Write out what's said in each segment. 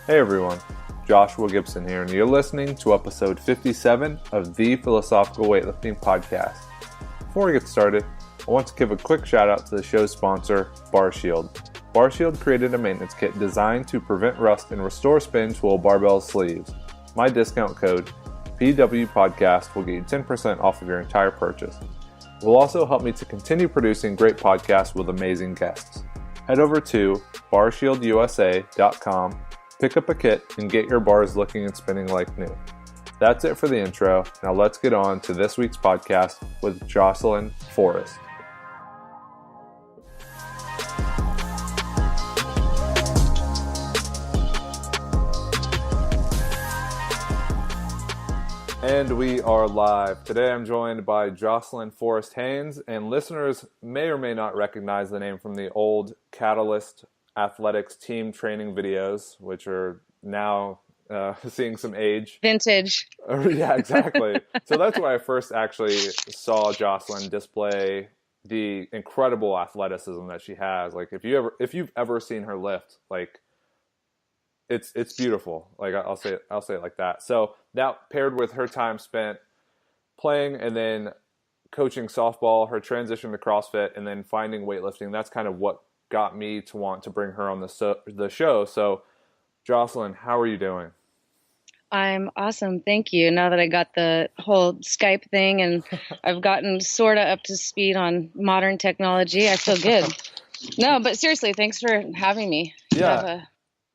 Hey everyone, Joshua Gibson here, and you're listening to episode 57 of the Philosophical Weightlifting Podcast. Before we get started, I want to give a quick shout out to the show's sponsor, BarShield. BarShield created a maintenance kit designed to prevent rust and restore spin to a barbell sleeves. My discount code, PWPodcast, will get you 10% off of your entire purchase. It will also help me to continue producing great podcasts with amazing guests. Head over to barshieldUSA.com, pick up a kit, and get your bars looking and spinning like new. That's it for the intro. Now let's get on to this week's podcast with Jocelyn Forrest. And we are live. Today I'm joined by Jocelyn Forrest Haynes, and listeners may or may not recognize the name from the old Catalyst Athletics team training videos, which are now seeing some age. Vintage. Yeah, exactly. So that's where I first actually saw Jocelyn display the incredible athleticism that she has. Like if you've ever seen her lift, like it's beautiful. Like I'll say it like that. So that paired with her time spent playing and then coaching softball, her transition to CrossFit, and then finding weightlifting, that's kind of what got me to want to bring her on the show. So Jocelyn, how are you doing? I'm awesome. Thank you. Now that I got the whole Skype thing and I've gotten sort of up to speed on modern technology, I feel good. No, but seriously, thanks for having me. Yeah.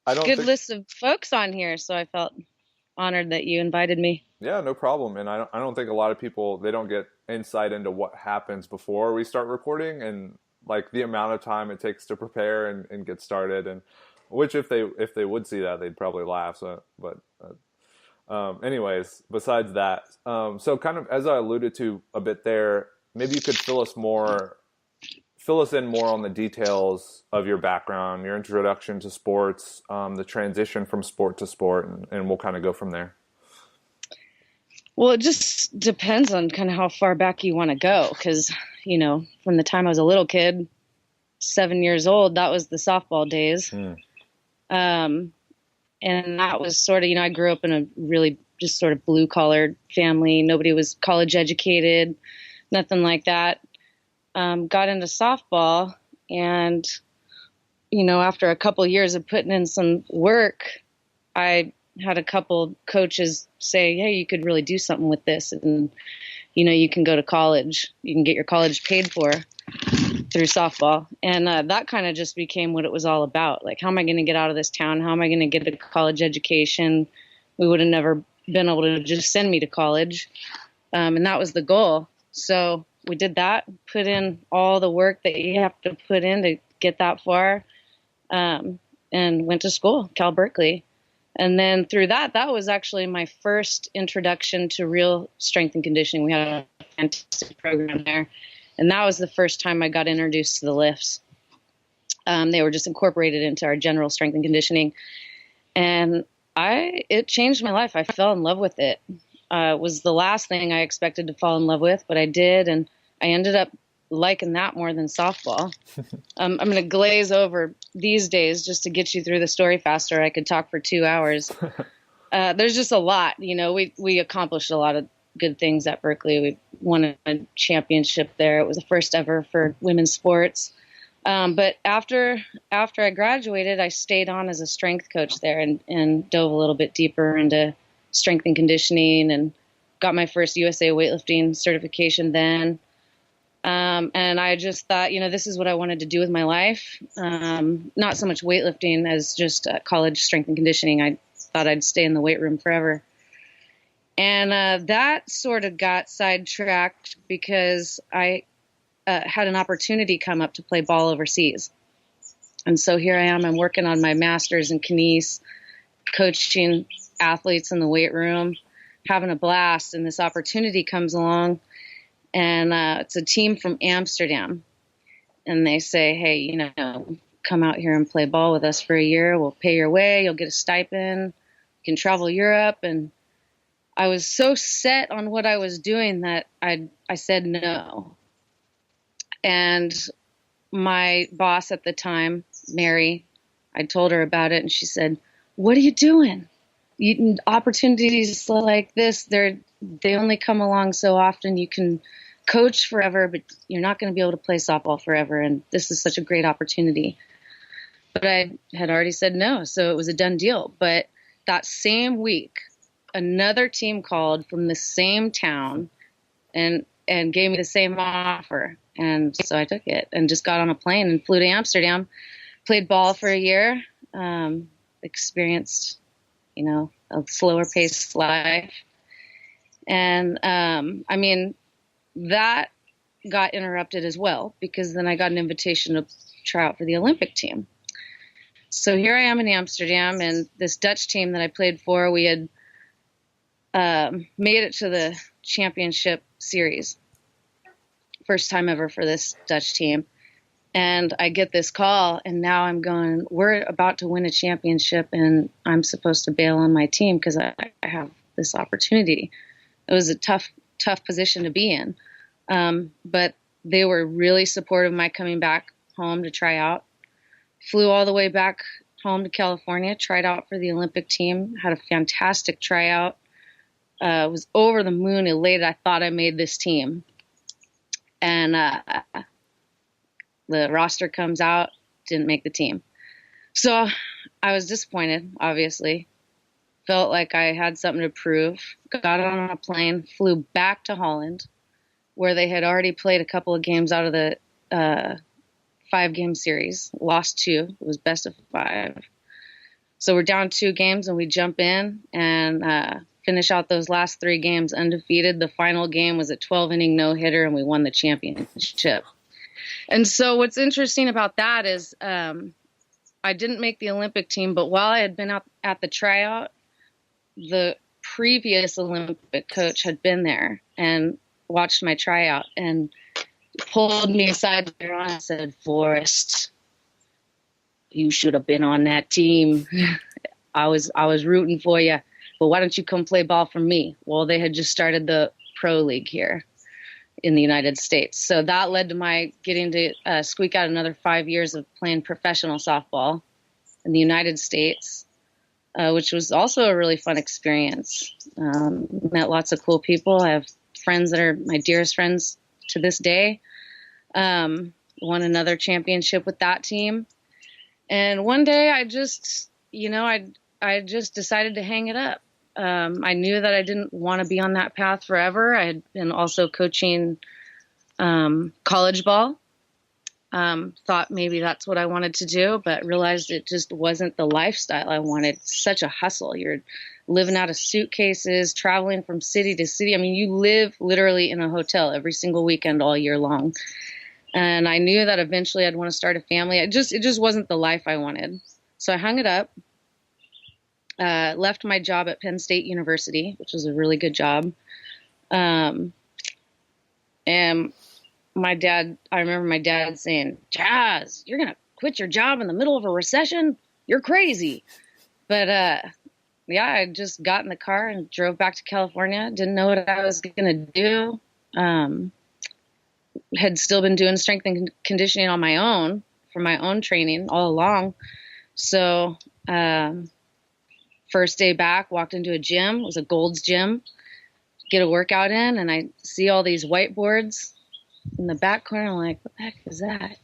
You have a good list of folks on here, so I felt honored that you invited me. Yeah, no problem. And I don't think a lot of people, they don't get insight into what happens before we start recording and like the amount of time it takes to prepare and get started. And which if they would see that, they'd probably laugh. So, but anyways, besides that, so kind of as I alluded to a bit there, maybe you could fill us in more on the details of your background, your introduction to sports, the transition from sport to sport, and we'll kind of go from there. Well, it just depends on kind of how far back you want to go. Because, from the time I was a little kid, 7 years old, that was the softball days. And that was sort of, I grew up in a really just sort of blue collar family. Nobody was college educated, nothing like that. Got into softball and, after a couple years of putting in some work, I had a couple coaches say, hey, you could really do something with this. And, you can go to college, you can get your college paid for through softball. And that kind of just became what it was all about. Like, how am I going to get out of this town? How am I going to get a college education? We would have never been able to just send me to college. And that was the goal. So we did that, put in all the work that you have to put in to get that far, and went to school, Cal Berkeley. And then through that was actually my first introduction to real strength and conditioning. We had a fantastic program there. And that was the first time I got introduced to the lifts. They were just incorporated into our general strength and conditioning. And it changed my life. I fell in love with it. It was the last thing I expected to fall in love with, but I did. And I ended up liking that more than softball. I'm going to glaze over these days just to get you through the story faster. I could talk for 2 hours. There's just a lot, we accomplished a lot of good things at Berkeley. We won a championship there. It was the first ever for women's sports. But after I graduated, I stayed on as a strength coach there and dove a little bit deeper into strength and conditioning and got my first USA weightlifting certification then. And I just thought, this is what I wanted to do with my life. Not so much weightlifting as just college strength and conditioning. I thought I'd stay in the weight room forever. And that sort of got sidetracked because I had an opportunity come up to play ball overseas. And so here I am, I'm working on my master's in kines, coaching athletes in the weight room, having a blast. And this opportunity comes along, and it's a team from Amsterdam. And they say, hey, come out here and play ball with us for a year. We'll pay your way. You'll get a stipend. You can travel Europe. And I was so set on what I was doing that I said no. And my boss at the time, Mary, I told her about it, and she said, what are you doing? Opportunities like this, they only come along so often. You can coach forever, but you're not going to be able to play softball forever. And this is such a great opportunity. But I had already said no, so it was a done deal. But that same week, another team called from the same town and gave me the same offer. And so I took it and just got on a plane and flew to Amsterdam, played ball for a year, experienced, a slower paced life. And, that got interrupted as well, because then I got an invitation to try out for the Olympic team. So here I am in Amsterdam, and this Dutch team that I played for, we had made it to the championship series. First time ever for this Dutch team. And I get this call, and now I'm going, we're about to win a championship, and I'm supposed to bail on my team because I have this opportunity. It was a tough position to be in. But they were really supportive of my coming back home to try out. Flew all the way back home to California, tried out for the Olympic team, had a fantastic tryout. Was over the moon elated. I thought I made this team. And the roster comes out, didn't make the team. So I was disappointed, obviously. Felt like I had something to prove. Got on a plane, flew back to Holland, where they had already played a couple of games out of the 5-game series. Lost 2. It was best of 5. So we're down 2 games, and we jump in and finish out those last 3 games undefeated. The final game was a 12-inning no-hitter, and we won the championship. And so what's interesting about that is I didn't make the Olympic team, but while I had been out at the tryout, the previous Olympic coach had been there and watched my tryout and pulled me aside later on and said, "Forrest, you should have been on that team. I was rooting for you, but why don't you come play ball for me?" Well, they had just started the pro league here in the United States. So that led to my getting to squeak out another 5 years of playing professional softball in the United States, which was also a really fun experience. Met lots of cool people. I have friends that are my dearest friends to this day. Won another championship with that team. And one day I just, I just decided to hang it up. I knew that I didn't want to be on that path forever. I had been also coaching college ball. Thought maybe that's what I wanted to do, but realized it just wasn't the lifestyle I wanted. Such a hustle. You're living out of suitcases, traveling from city to city. I mean, you live literally in a hotel every single weekend all year long. And I knew that eventually I'd want to start a family. It just wasn't the life I wanted. So I hung it up. Left my job at Penn State University, which was a really good job. And I remember my dad saying, "Jazz, you're going to quit your job in the middle of a recession? You're crazy." But, I just got in the car and drove back to California. Didn't know what I was going to do. Had still been doing strength and conditioning on my own for my own training all along. So, first day back, walked into a gym. It was a Gold's gym. Get a workout in, and I see all these whiteboards in the back corner. I'm like, what the heck is that?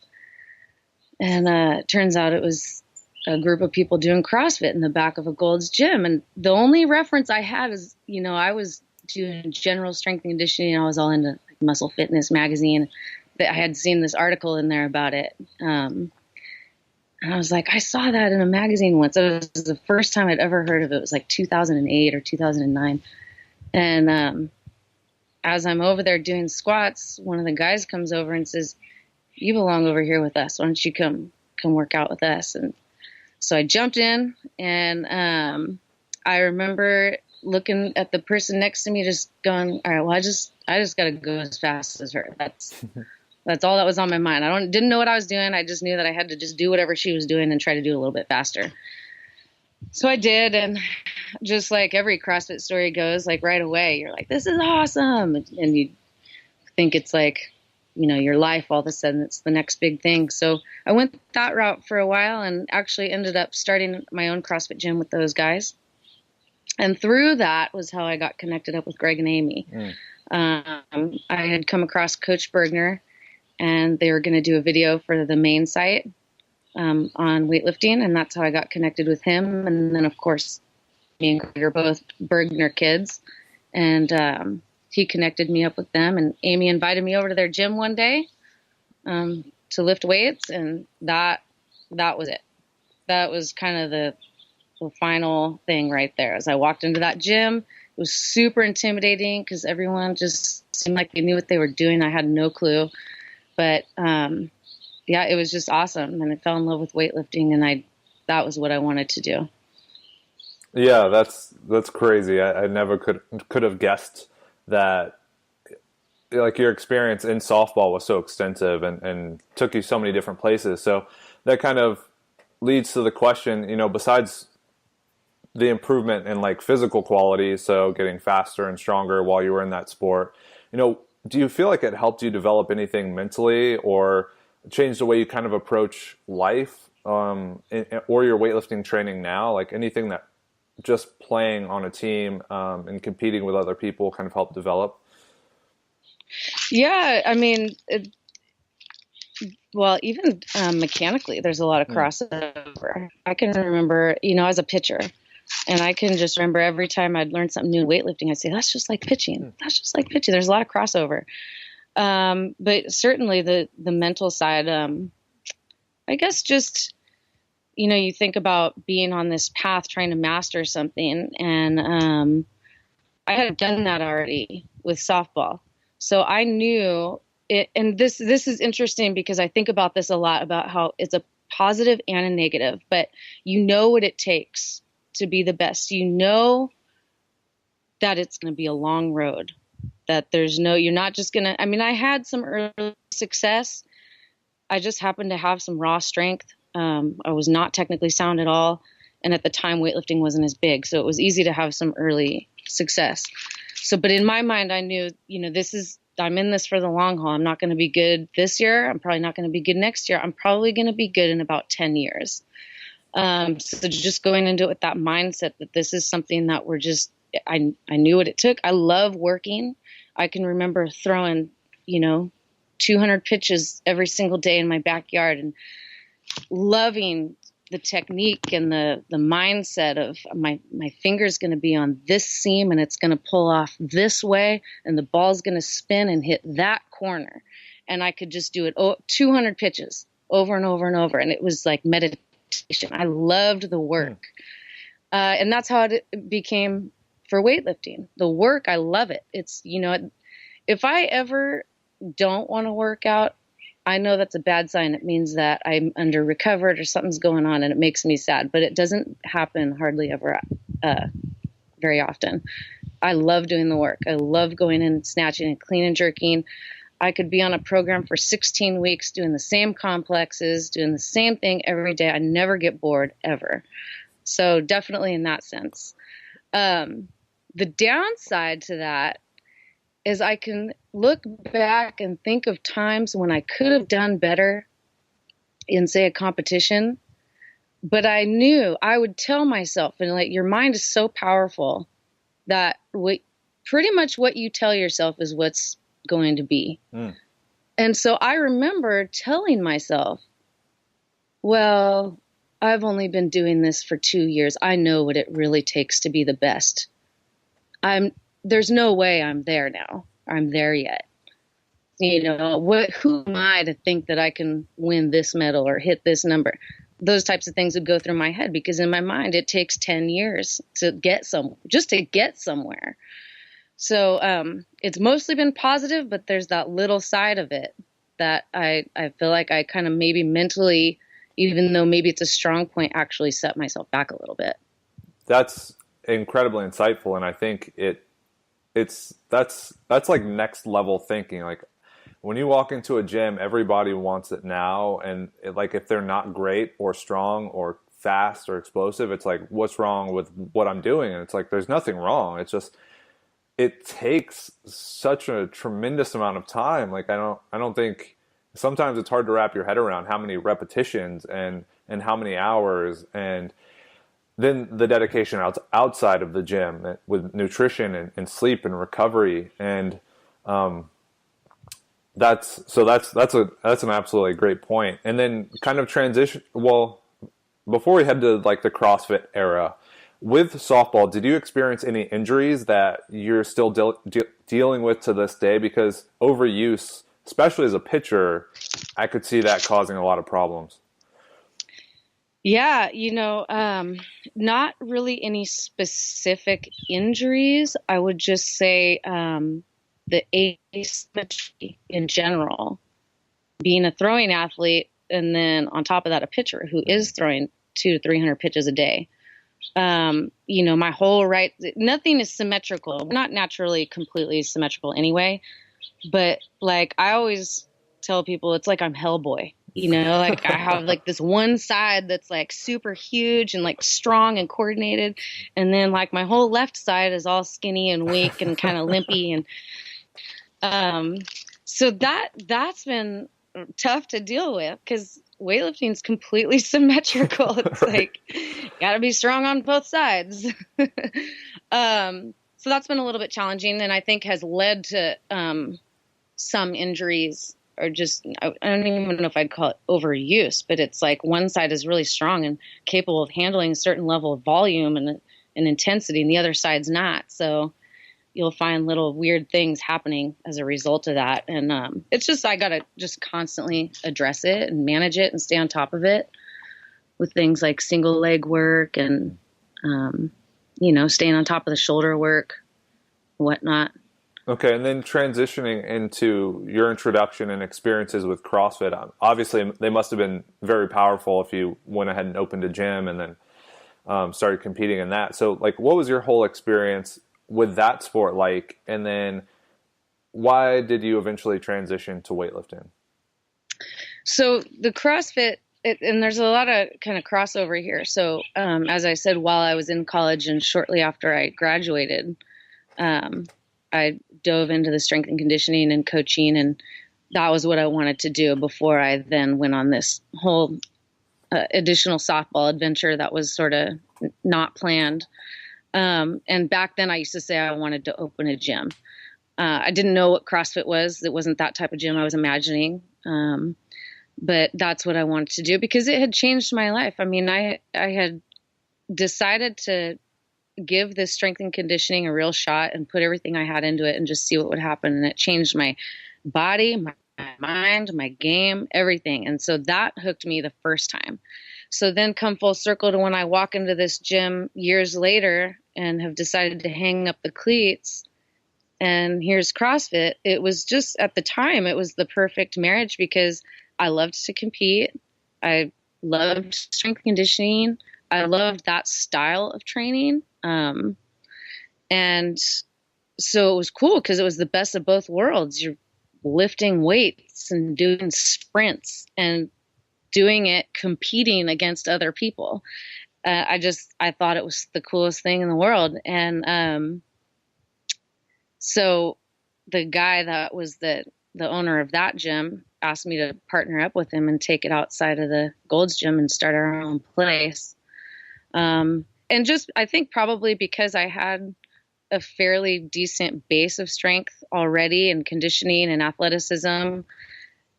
And it turns out it was a group of people doing CrossFit in the back of a Gold's gym. And the only reference I had is, I was doing general strength and conditioning. I was all into Muscle Fitness magazine. That I had seen this article in there about it. And I was like, I saw that in a magazine once. It was the first time I'd ever heard of it. It was like 2008 or 2009. And as I'm over there doing squats, one of the guys comes over and says, "You belong over here with us. Why don't you come work out with us?" And so I jumped in, and I remember looking at the person next to me, just going, "All right, well, I just got to go as fast as her." That's all that was on my mind. Didn't know what I was doing. I just knew that I had to just do whatever she was doing and try to do a little bit faster. So I did, and just like every CrossFit story goes, like right away, you're like, "This is awesome." And you think it's like your life, all of a sudden it's the next big thing. So I went that route for a while and actually ended up starting my own CrossFit gym with those guys. And through that was how I got connected up with Greg and Amy. I had come across Coach Bergner, and they were going to do a video for the main site on weightlifting, and that's how I got connected with him. And then, of course, me and Greg are both Bergner kids, and he connected me up with them. And Amy invited me over to their gym one day to lift weights, and that was it. That was kind of the final thing right there. As I walked into that gym, it was super intimidating because everyone just seemed like they knew what they were doing. I had no clue, but yeah, it was just awesome, and I fell in love with weightlifting, and that was what I wanted to do. Yeah, that's crazy. I never could have guessed that, like, your experience in softball was so extensive and took you so many different places. So that kind of leads to the question, besides the improvement in like physical quality, so getting faster and stronger while you were in that sport, do you feel like it helped you develop anything mentally or change the way you kind of approach life, or your weightlifting training now? Like anything that just playing on a team and competing with other people kind of helped develop? Yeah, I mean, well, even mechanically, there's a lot of crossover. I can remember, as a pitcher, and I can just remember every time I'd learn something new in weightlifting, I'd say, that's just like pitching. That's just like pitching. There's a lot of crossover. But certainly the mental side, I guess just, you think about being on this path trying to master something. And I had done that already with softball. So I knew it, and this is interesting because I think about this a lot, about how it's a positive and a negative, but what it takes to be the best. That it's going to be a long road, that you're not just going to, I had some early success. I just happened to have some raw strength. I was not technically sound at all. And at the time, weightlifting wasn't as big. So it was easy to have some early success. So, but in my mind, I knew, I'm in this for the long haul. I'm not going to be good this year. I'm probably not going to be good next year. I'm probably going to be good in about 10 years. So just going into it with that mindset that this is something that I knew what it took. I love working. I can remember throwing, 200 pitches every single day in my backyard and loving the technique and the mindset of my finger's going to be on this seam and it's going to pull off this way and the ball's going to spin and hit that corner. And I could just do it 200 pitches over and over and over. And it was like meditation. I loved the work. And that's how it became for weightlifting. The work, I love it. It's, if I ever don't want to work out, I know that's a bad sign. It means that I'm under recovered or something's going on and it makes me sad, but it doesn't happen hardly ever, very often. I love doing the work. I love going in and snatching and clean and jerking. I could be on a program for 16 weeks doing the same complexes, doing the same thing every day. I never get bored ever. So definitely in that sense. The downside to that is I can look back and think of times when I could have done better in, say, a competition, but I knew I would tell myself, and like, your mind is so powerful that pretty much what you tell yourself is what's going to be. And so I remember telling myself, well, I've only been doing this for 2 years. I know what it really takes to be the best. There's no way I'm there now. I'm there yet. Who am I to think that I can win this medal or hit this number? Those types of things would go through my head because in my mind, it takes 10 years to get somewhere. So it's mostly been positive, but there's that little side of it that I feel like I kind of maybe mentally, even though maybe it's a strong point, actually set myself back a little bit. That's incredibly insightful. And I think that's like next level thinking. Like when you walk into a gym, everybody wants it now. And if they're not great or strong or fast or explosive, it's like, what's wrong with what I'm doing? And it's like, there's nothing wrong. It's just, it takes such a tremendous amount of time. Like I don't think sometimes it's hard to wrap your head around how many repetitions and how many hours, and then the dedication outside of the gym with nutrition and sleep and recovery. And that's an absolutely great point. And then kind of transition. Well, before we head to like the CrossFit era, with softball, did you experience any injuries that you're still dealing with to this day? Because overuse, especially as a pitcher, I could see that causing a lot of problems. Yeah, not really any specific injuries. I would just say the asymmetry in general, being a throwing athlete, and then on top of that, a pitcher who is throwing 200 to 300 pitches a day. My whole right, nothing is symmetrical, not naturally completely symmetrical anyway, but like I always tell people, it's like I'm Hellboy, like I have like this one side that's like super huge and like strong and coordinated. And then like my whole left side is all skinny and weak and kind of limpy. And, so that's been tough to deal with because weightlifting is completely symmetrical. It's Right. like, gotta be strong on both sides. So that's been a little bit challenging, and I think has led to some injuries, or just, I don't even know if I'd call it overuse, but it's like one side is really strong and capable of handling a certain level of volume and intensity, and the other side's not. So you'll find little weird things happening as a result of that. And it's just, I got to just constantly address it and manage it and stay on top of it with things like single leg work and, staying on top of the shoulder work, whatnot. Okay, and then transitioning into your introduction and experiences with CrossFit, obviously they must have been very powerful if you went ahead and opened a gym and then started competing in that. So, like, what was your whole experience with that sport like? And then why did you eventually transition to weightlifting? So the CrossFit, and there's a lot of kind of crossover here. So as I said, while I was in college and shortly after I graduated, I dove into the strength and conditioning and coaching, and that was what I wanted to do before I then went on this whole additional softball adventure that was sort of not planned. And back then I used to say I wanted to open a gym. I didn't know what CrossFit was. It wasn't that type of gym I was imagining. But that's what I wanted to do because it had changed my life. I mean, I had decided to give this strength and conditioning a real shot and put everything I had into it and just see what would happen. And it changed my body, my mind, my game, everything. And so that hooked me the first time. So then come full circle to when I walk into this gym years later and have decided to hang up the cleats, and here's CrossFit. It was just, at the time, it was the perfect marriage because I loved to compete. I loved strength conditioning. I loved that style of training. And so it was cool because it was the best of both worlds. You're lifting weights and doing sprints and doing it competing against other people. I thought it was the coolest thing in the world. And so the guy that was the owner of that gym asked me to partner up with him and take it outside of the Gold's Gym and start our own place. And just, I think probably because I had a fairly decent base of strength already and conditioning and athleticism,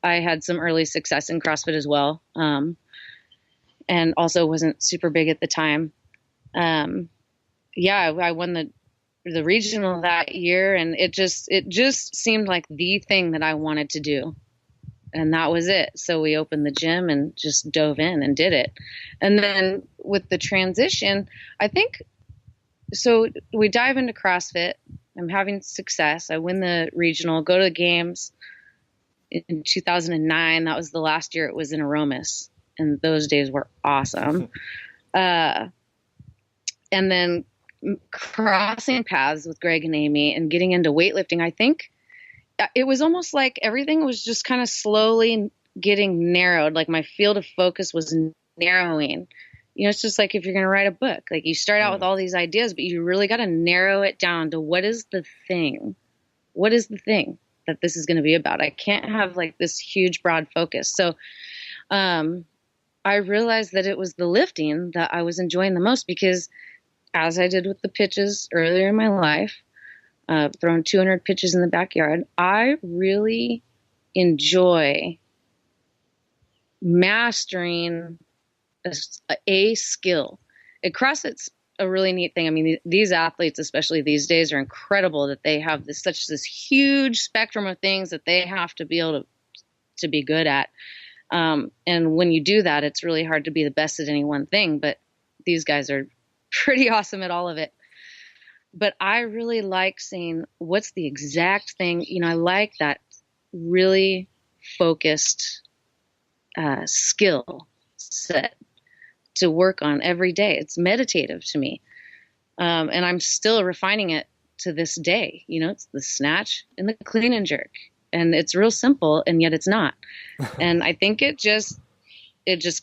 I had some early success in CrossFit as well. And also wasn't super big at the time. I won the regional that year, and it just seemed like the thing that I wanted to do. And that was it. So we opened the gym and just dove in and did it. And then with the transition, I think, so we dive into CrossFit. I'm having success. I win the regional, go to the games in 2009. That was the last year it was in Aromas. And those days were awesome. And then crossing paths with Greg and Amy and getting into weightlifting, I think it was almost like everything was just kind of slowly getting narrowed. Like my field of focus was narrowing. You know, it's just like if you're going to write a book, like you start out with all these ideas, but you really got to narrow it down to what is the thing? What is the thing that this is going to be about? I can't have like this huge broad focus. So, I realized that it was the lifting that I was enjoying the most because as I did with the pitches earlier in my life, throwing 200 pitches in the backyard, I really enjoy mastering a skill. At CrossFit's a really neat thing. I mean, these athletes, especially these days, are incredible that they have this huge spectrum of things that they have to be able to be good at. And when you do that, it's really hard to be the best at any one thing, but these guys are pretty awesome at all of it. But I really like seeing what's the exact thing. You know, I like that really focused skill set to work on every day. It's meditative to me. And I'm still refining it to this day. You know, it's the snatch and the clean and jerk. And it's real simple, and yet it's not. And I think it just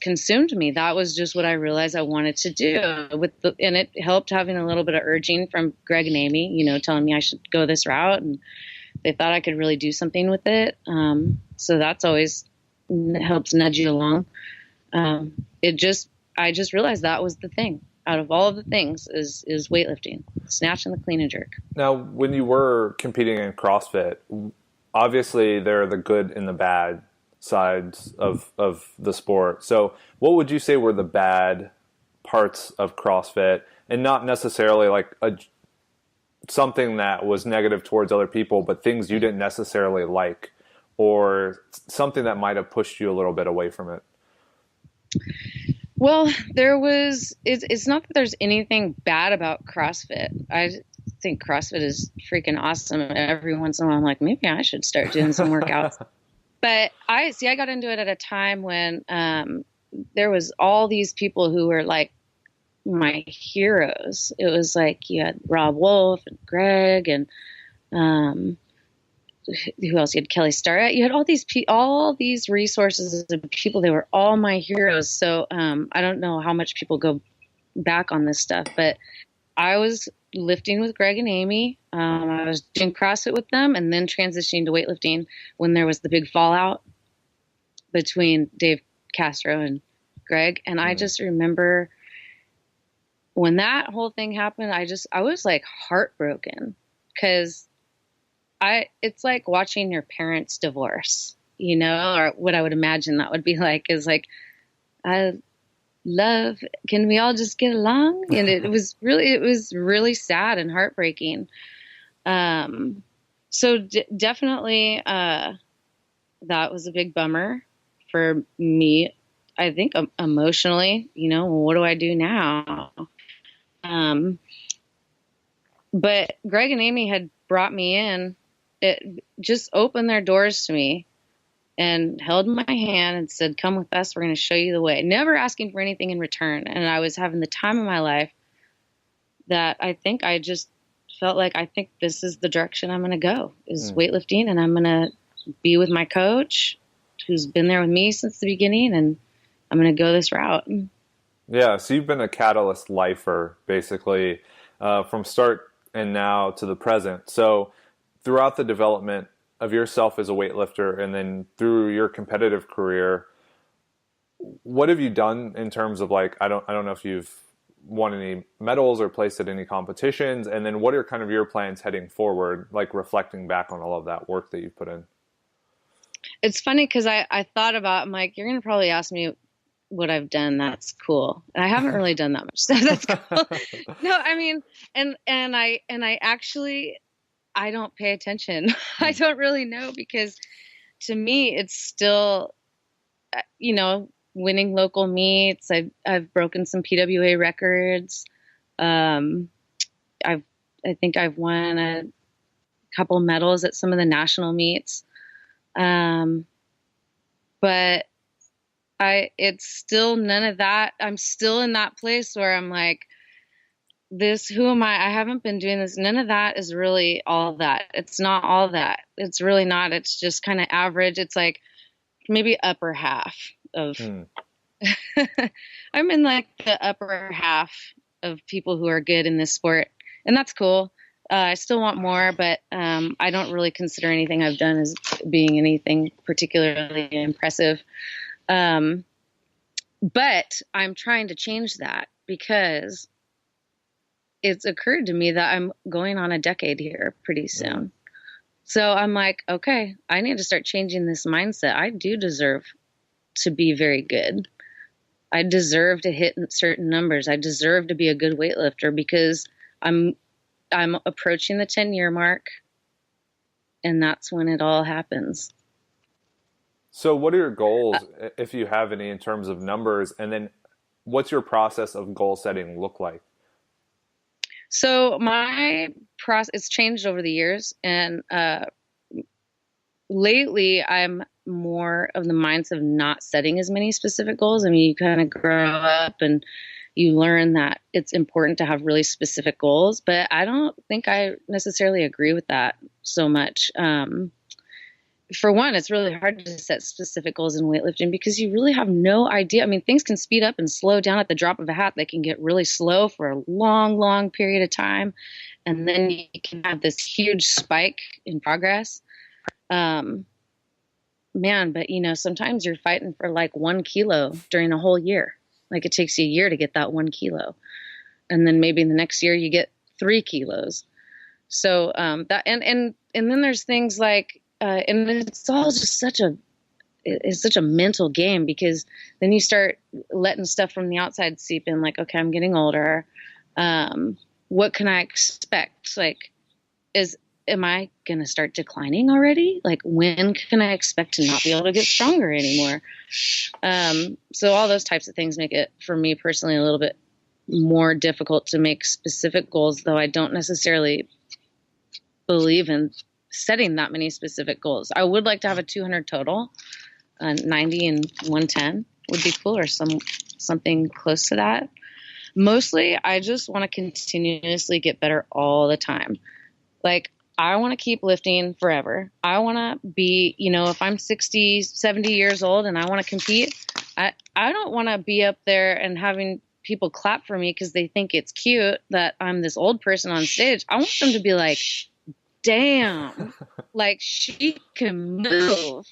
consumed me. That was just what I realized I wanted to do. And it helped having a little bit of urging from Greg and Amy, you know, telling me I should go this route, and they thought I could really do something with it. So that's always helps nudge you along. I just realized that was the thing. Out of all of the things is weightlifting, snatch and the clean and jerk. Now, when you were competing in CrossFit, obviously there are the good and the bad sides of the sport. So what would you say were the bad parts of CrossFit, and not necessarily like something that was negative towards other people, but things you didn't necessarily like, or something that might have pushed you a little bit away from it? Well, it's not that there's anything bad about CrossFit. I think CrossFit is freaking awesome. Every once in a while I'm like, maybe I should start doing some workouts. But I got into it at a time when there was all these people who were like my heroes. It was like you had Rob Wolf and Greg and who else? You had Kelly Starrett. You had all these resources of people. They were all my heroes. So I don't know how much people go back on this stuff, but I was lifting with Greg and Amy. I was doing CrossFit with them, and then transitioning to weightlifting when there was the big fallout between Dave Castro and Greg. And I just remember when that whole thing happened, I was like heartbroken, because it's like watching your parents divorce, you know, or what I would imagine that would be like is like, can we all just get along? And it was really sad and heartbreaking. So definitely, that was a big bummer for me. I think emotionally, you know, what do I do now? But Greg and Amy had brought me in. It just opened their doors to me and held my hand and said, come with us. We're going to show you the way. Never asking for anything in return. And I was having the time of my life that I think I just felt like, I think this is the direction I'm going to go, is weightlifting. And I'm going to be with my coach who's been there with me since the beginning. And I'm going to go this route. Yeah. So you've been a catalyst lifer, basically, from start and now to the present. So throughout the development of yourself as a weightlifter, and then through your competitive career, what have you done in terms of like, I don't know if you've won any medals or placed at any competitions, and then what are kind of your plans heading forward, like reflecting back on all of that work that you've put in? It's funny because I thought about, I'm like, you're going to probably ask me what I've done. That's cool. And I haven't really done that much stuff. That's cool. No, I mean, and I actually, I don't pay attention. I don't really know, because to me, it's still, you know, winning local meets. I've broken some PWA records. I think I've won a couple medals at some of the national meets. But it's still none of that. I'm still in that place where I'm like, who am I? I haven't been doing this. None of that is really all that. It's not all that. It's really not. It's just kind of average. It's like maybe upper half of I'm in like the upper half of people who are good in this sport, and that's cool. I still want more, but I don't really consider anything I've done as being anything particularly impressive. But I'm trying to change that because it's occurred to me that I'm going on a decade here pretty soon. So I'm like, okay, I need to start changing this mindset. I do deserve to be very good. I deserve to hit certain numbers. I deserve to be a good weightlifter because I'm approaching the 10-year mark, and that's when it all happens. So what are your goals, if you have any, in terms of numbers? And then what's your process of goal setting look like? So my process, it's changed over the years. And lately, I'm more of the mindset of not setting as many specific goals. I mean, you kind of grow up and you learn that it's important to have really specific goals, but I don't think I necessarily agree with that so much. For one, it's really hard to set specific goals in weightlifting because you really have no idea. I mean, things can speed up and slow down at the drop of a hat. They can get really slow for a long, long period of time. And then you can have this huge spike in progress. Man, but sometimes you're fighting for like 1 kilo during a whole year. Like it takes you a year to get that 1 kilo. And then maybe in the next year you get 3 kilos. So that, and then there's things like, and it's all just such a mental game because then you start letting stuff from the outside seep in, like, okay, I'm getting older. What can I expect? Like, am I going to start declining already? Like, when can I expect to not be able to get stronger anymore? So all those types of things make it, for me personally, a little bit more difficult to make specific goals, though I don't necessarily believe in setting that many specific goals. I would like to have a 200 total, 90 and 110 would be cool, or something close to that. Mostly, I just want to continuously get better all the time. Like, I want to keep lifting forever. I want to be, if I'm 60, 70 years old and I want to compete, I don't want to be up there and having people clap for me because they think it's cute that I'm this old person on stage. I want them to be like, damn, like she can move.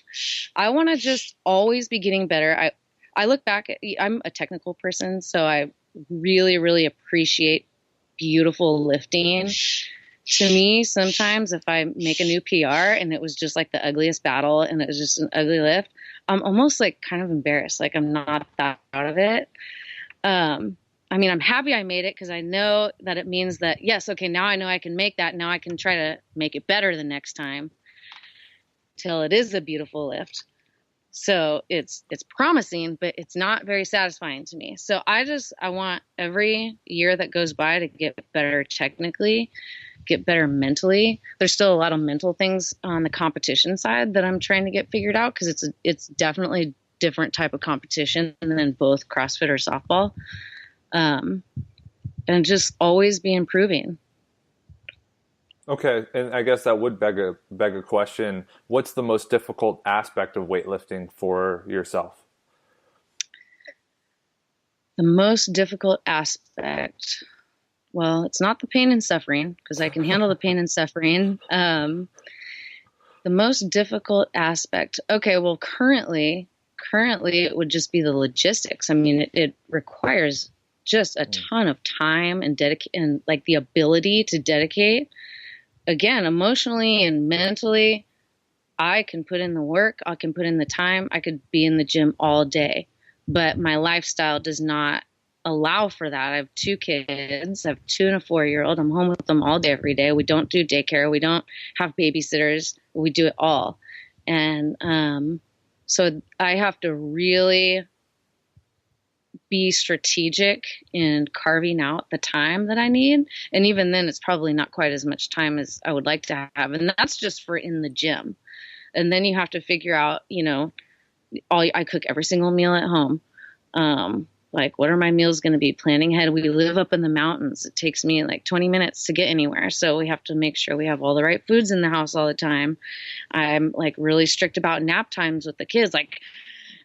I want to just always be getting better. I look back at, I'm a technical person, so I really, really appreciate beautiful lifting. To me, sometimes if I make a new PR and it was just like the ugliest battle and it was just an ugly lift, I'm almost like kind of embarrassed. Like I'm not that proud of it. I mean, I'm happy I made it because I know that it means that, yes, okay, now I know I can make that. Now I can try to make it better the next time till it is a beautiful lift. So it's promising, but it's not very satisfying to me. So I want every year that goes by to get better technically, get better mentally. There's still a lot of mental things on the competition side that I'm trying to get figured out because it's definitely a different type of competition than both CrossFit or softball. And just always be improving. Okay, and I guess that would beg a question. What's the most difficult aspect of weightlifting for yourself? The most difficult aspect, well, it's not the pain and suffering because I can handle the pain and suffering. The most difficult aspect, okay, well, currently it would just be the logistics. I mean, it requires just a ton of time and and like the ability to dedicate. Again, emotionally and mentally, I can put in the work, I can put in the time, I could be in the gym all day, but my lifestyle does not allow for that. I have 2 kids, I have 2 and a 4-year-old. I'm home with them all day, every day. We don't do daycare. We don't have babysitters. We do it all. And so I have to really be strategic in carving out the time that I need. And even then, it's probably not quite as much time as I would like to have. And that's just for in the gym. And then you have to figure out, I cook every single meal at home. Like, what are my meals going to be? Planning ahead. We live up in the mountains. It takes me like 20 minutes to get anywhere. So we have to make sure we have all the right foods in the house all the time. I'm like really strict about nap times with the kids. Like,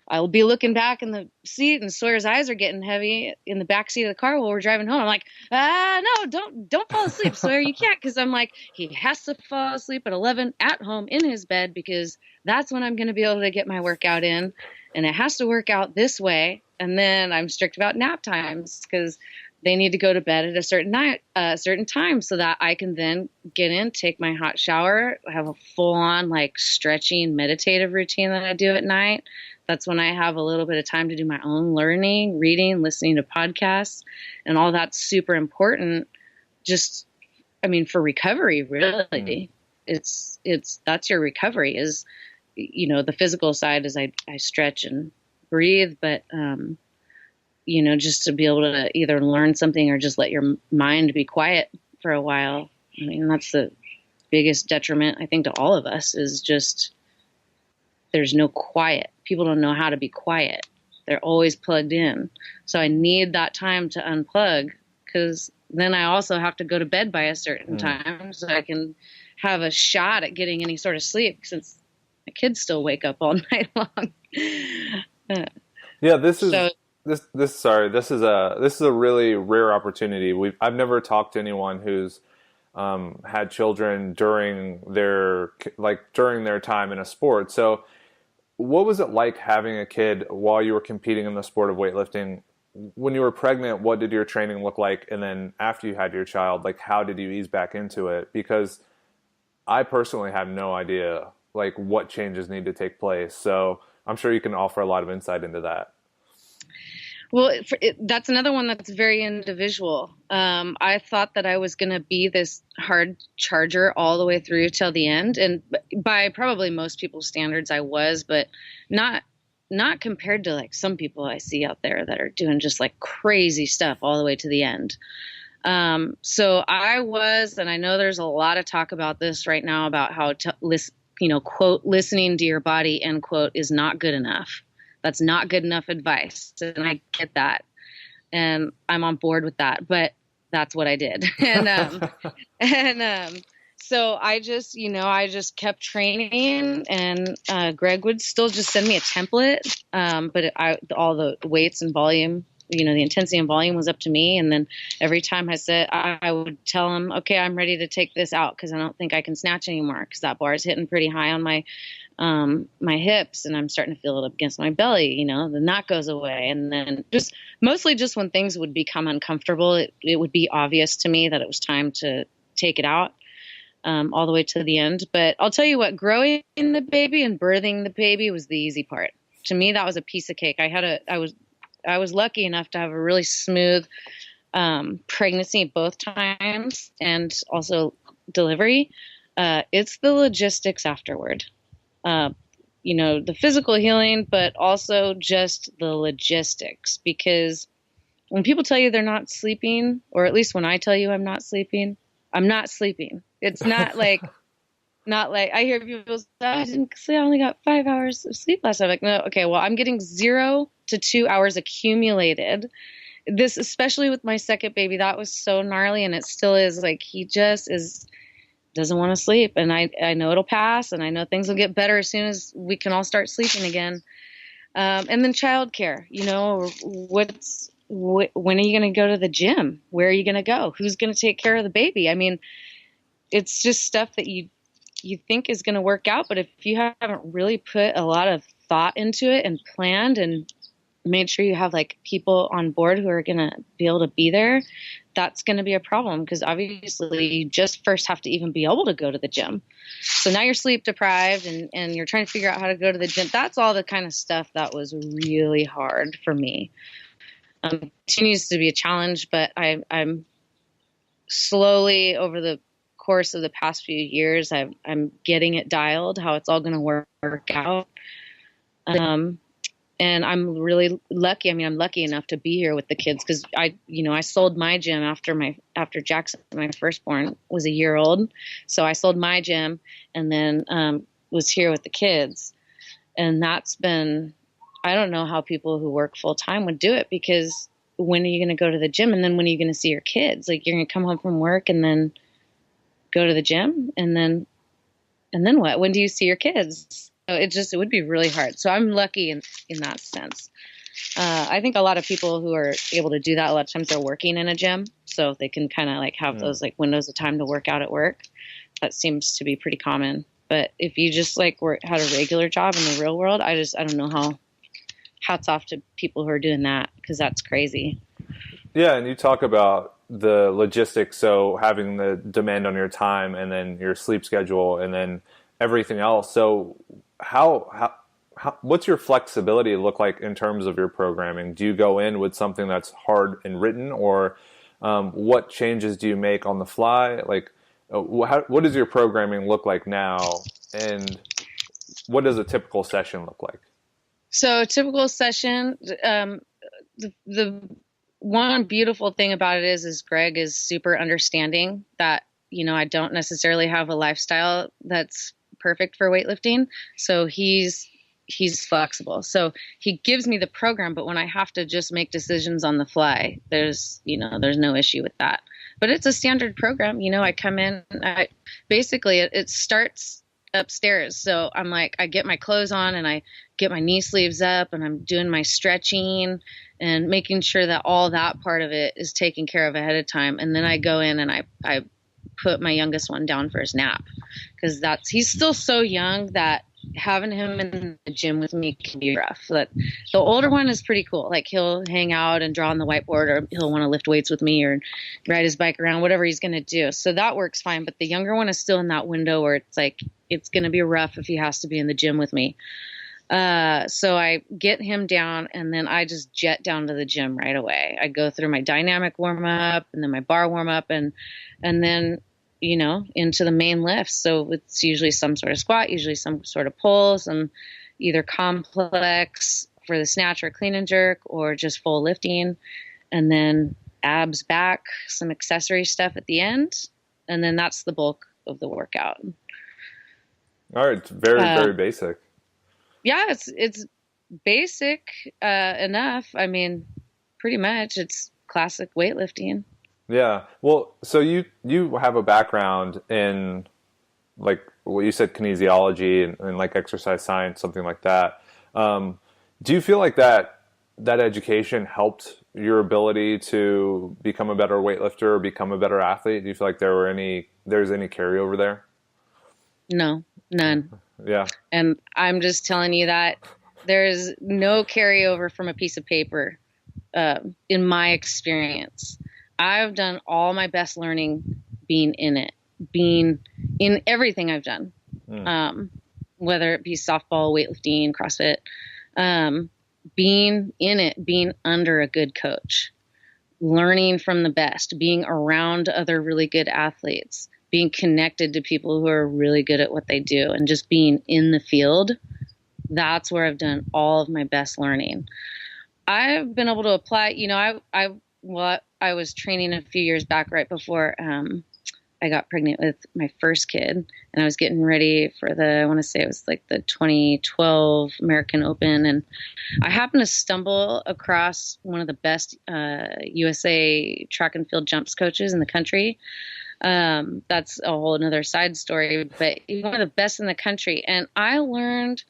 I'll be looking back in the seat, and Sawyer's eyes are getting heavy in the back seat of the car while we're driving home. I'm like, no, don't fall asleep, Sawyer. You can't. Cause I'm like, he has to fall asleep at 11 at home in his bed, because that's when I'm going to be able to get my workout in, and it has to work out this way. And then I'm strict about nap times, because they need to go to bed at a certain time, so that I can then get in, take my hot shower, have a full on like stretching meditative routine that I do at night. That's when I have a little bit of time to do my own learning, reading, listening to podcasts, and all that's super important. Just, I mean, for recovery, really, that's your recovery is, the physical side is I stretch and breathe, but, just to be able to either learn something or just let your mind be quiet for a while. I mean, that's the biggest detriment, I think, to all of us, is just there's no quiet. People don't know how to be quiet. They're always plugged in. So I need that time to unplug, because then I also have to go to bed by a certain time so I can have a shot at getting any sort of sleep, since my kids still wake up all night long. Yeah, this is a really rare opportunity. I've never talked to anyone who's had children during their time in a sport. So what was it like having a kid while you were competing in the sport of weightlifting? When you were pregnant, what did your training look like? And then after you had your child, like, how did you ease back into it? Because I personally have no idea like what changes need to take place. So I'm sure you can offer a lot of insight into that. Well, that's another one that's very individual. I thought that I was going to be this hard charger all the way through till the end. And by probably most people's standards, I was, but not compared to like some people I see out there that are doing just like crazy stuff all the way to the end. So I was, and I know there's a lot of talk about this right now about how quote, listening to your body, end quote, is not good enough. That's not good enough advice. And I get that. And I'm on board with that, but that's what I did. So I just kept training, and Greg would still just send me a template. But all the weights and volume, the intensity and volume was up to me. And then every time I would tell him, okay, I'm ready to take this out, because I don't think I can snatch anymore, because that bar is hitting pretty high on my hips, and I'm starting to feel it up against my belly. Then that goes away. And then mostly just when things would become uncomfortable, it would be obvious to me that it was time to take it out, all the way to the end. But I'll tell you what, growing the baby and birthing the baby was the easy part. To me, that was a piece of cake. I was lucky enough to have a really smooth, pregnancy both times, and also delivery. It's the logistics afterward. The physical healing, but also just the logistics, because when people tell you they're not sleeping, or at least when I tell you I'm not sleeping, I'm not sleeping. It's not like I hear people say, I didn't sleep, I only got 5 hours of sleep last night. I'm like, no, okay, well, I'm getting 0 to 2 hours accumulated. This, especially with my second baby, that was so gnarly, and it still is. Like, he just doesn't want to sleep, and I know it'll pass, and I know things will get better as soon as we can all start sleeping again. And then childcare, when are you going to go to the gym? Where are you going to go? Who's going to take care of the baby? I mean, it's just stuff that you think is going to work out, but if you haven't really put a lot of thought into it and planned and made sure you have like people on board who are going to be able to be there, that's going to be a problem, because obviously you just first have to even be able to go to the gym. So now you're sleep deprived, and you're trying to figure out how to go to the gym. That's all the kind of stuff that was really hard for me. Continues to be a challenge, but I'm slowly, over the course of the past few years, I'm getting it dialed, how it's all going to work out. And I'm really lucky. I mean, I'm lucky enough to be here with the kids, because I sold my gym after Jackson, my firstborn, was a year old. So I sold my gym, and then was here with the kids. And that's been, I don't know how people who work full time would do it, because when are you going to go to the gym? And then when are you going to see your kids? Like, you're going to come home from work and then go to the gym, and then what? When do you see your kids? it would be really hard. So I'm lucky in that sense. I think a lot of people who are able to do that, a lot of times they're working in a gym, so they can kind of like have those like windows of time to work out at work. That seems to be pretty common. But if you just like had a regular job in the real world, I don't know how. Hats off to people who are doing that, because that's crazy. Yeah, and you talk about the logistics, so having the demand on your time and then your sleep schedule and then everything else. So how what's your flexibility look like in terms of your programming? Do you go in with something that's hard and written, or what changes do you make on the fly? Like, what does your programming look like now, and what does a typical session look like? So a typical session, the one beautiful thing about it is Greg is super understanding that, I don't necessarily have a lifestyle that's perfect for weightlifting. So he's flexible. So he gives me the program, but when I have to just make decisions on the fly, there's no issue with that. But it's a standard program. I come in, basically it starts upstairs. So I'm like, I get my clothes on and I get my knee sleeves up and I'm doing my stretching and making sure that all that part of it is taken care of ahead of time. And then I go in and I put my youngest one down for his nap, because he's still so young that having him in the gym with me can be rough. But the older one is pretty cool. Like he'll hang out and draw on the whiteboard, or he'll want to lift weights with me or ride his bike around, whatever he's going to do. So that works fine. But the younger one is still in that window where it's like, it's going to be rough if he has to be in the gym with me. So I get him down and then I just jet down to the gym right away. I go through my dynamic warm up and then my bar warm up and then, into the main lifts. So it's usually some sort of squat, usually some sort of pull, some either complex for the snatch or clean and jerk, or just full lifting. And then abs back, some accessory stuff at the end. And then that's the bulk of the workout. All right. It's very, very basic. Yeah, it's basic enough. I mean, pretty much it's classic weightlifting. Yeah. Well, so you have a background in, like what you said, kinesiology and like exercise science, something like that. Do you feel like that education helped your ability to become a better weightlifter or become a better athlete? Do you feel like there's any carryover there? No, none. Yeah. And I'm just telling you that there's no carryover from a piece of paper in my experience. I've done all my best learning being in it, being in everything I've done, whether it be softball, weightlifting, CrossFit, being in it, being under a good coach, learning from the best, being around other really good athletes, being connected to people who are really good at what they do, and just being in the field. That's where I've done all of my best learning. I've been able to apply, I was training a few years back right before I got pregnant with my first kid, and I was getting ready for I want to say it was like the 2012 American Open. And I happened to stumble across one of the best USA track and field jumps coaches in the country. That's a whole another side story, but he's one of the best in the country. And I learned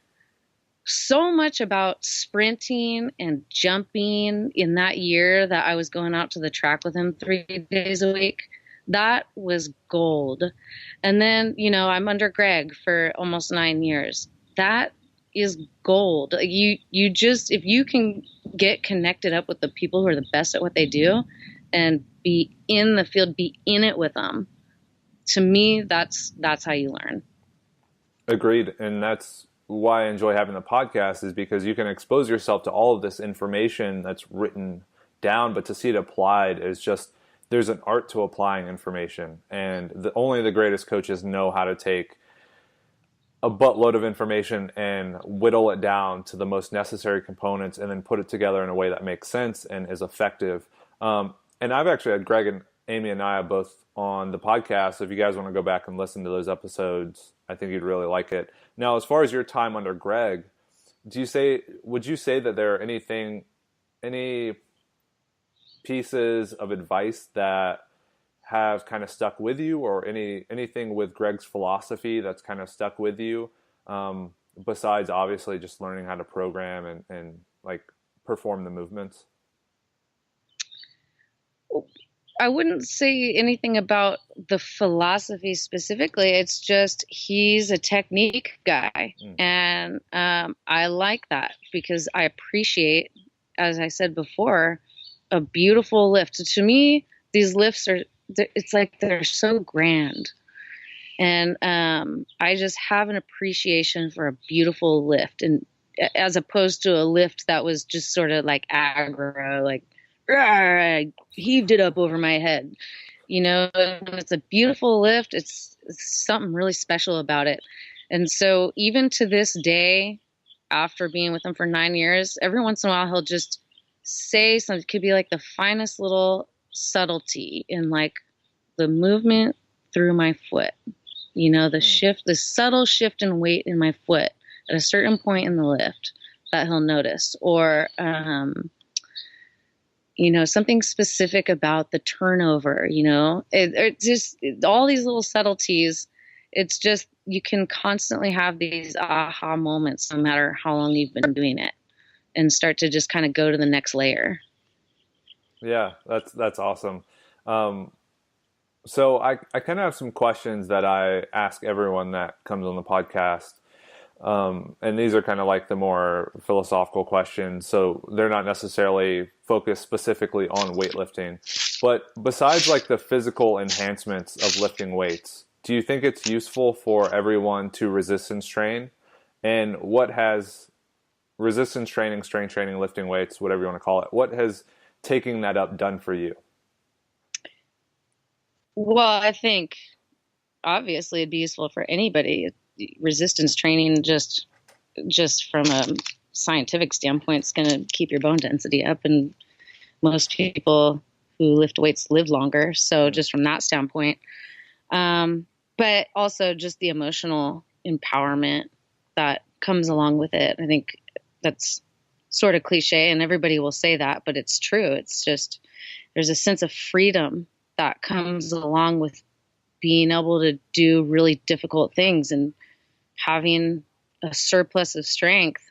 so much about sprinting and jumping in that year that I was going out to the track with him 3 days a week. That was gold. And then, I'm under Greg for almost 9 years. That is gold. You just, if you can get connected up with the people who are the best at what they do and be in the field, be in it with them, to me, that's how you learn. Agreed. And that's why I enjoy having the podcast, is because you can expose yourself to all of this information that's written down, but to see it applied is just, there's an art to applying information, and only the greatest coaches know how to take a buttload of information and whittle it down to the most necessary components and then put it together in a way that makes sense and is effective. And I've actually had Greg and Amy and Naya both on the podcast. So if you guys want to go back and listen to those episodes, I think you'd really like it. Now, as far as your time under Greg, would you say that there are any pieces of advice that have kind of stuck with you, or anything with Greg's philosophy that's kind of stuck with you? besides obviously just learning how to program and like perform the movements? I wouldn't say anything about the philosophy specifically. It's just he's a technique guy. And I like that because I appreciate, as I said before, a beautiful lift. To me, these lifts it's like they're so grand. And I just have an appreciation for a beautiful lift, and as opposed to a lift that was just sort of like aggro, like I heaved it up over my head. It's a beautiful lift. It's something really special about it. And so even to this day, after being with him for 9 years, every once in a while he'll just say something. It could be like the finest little subtlety in like the movement through my foot. The shift, the subtle shift in weight in my foot at a certain point in the lift that he'll notice, or something specific about the turnover. It just all these little subtleties. It's just you can constantly have these aha moments, no matter how long you've been doing it, and start to just kind of go to the next layer. Yeah, that's awesome. So I kind of have some questions that I ask everyone that comes on the podcast. And these are kind of like the more philosophical questions. So they're not necessarily focused specifically on weightlifting. But besides like the physical enhancements of lifting weights, do you think it's useful for everyone to resistance train? And what has resistance training, strength training, lifting weights, whatever you want to call it, what has taking that up done for you? Well, I think obviously it'd be useful for anybody. Resistance training, just from a scientific standpoint, is going to keep your bone density up, and most people who lift weights live longer. So just from that standpoint, but also just the emotional empowerment that comes along with it. I think that's sort of cliche, and everybody will say that, but it's true. It's just there's a sense of freedom that comes along with being able to do really difficult things and having a surplus of strength.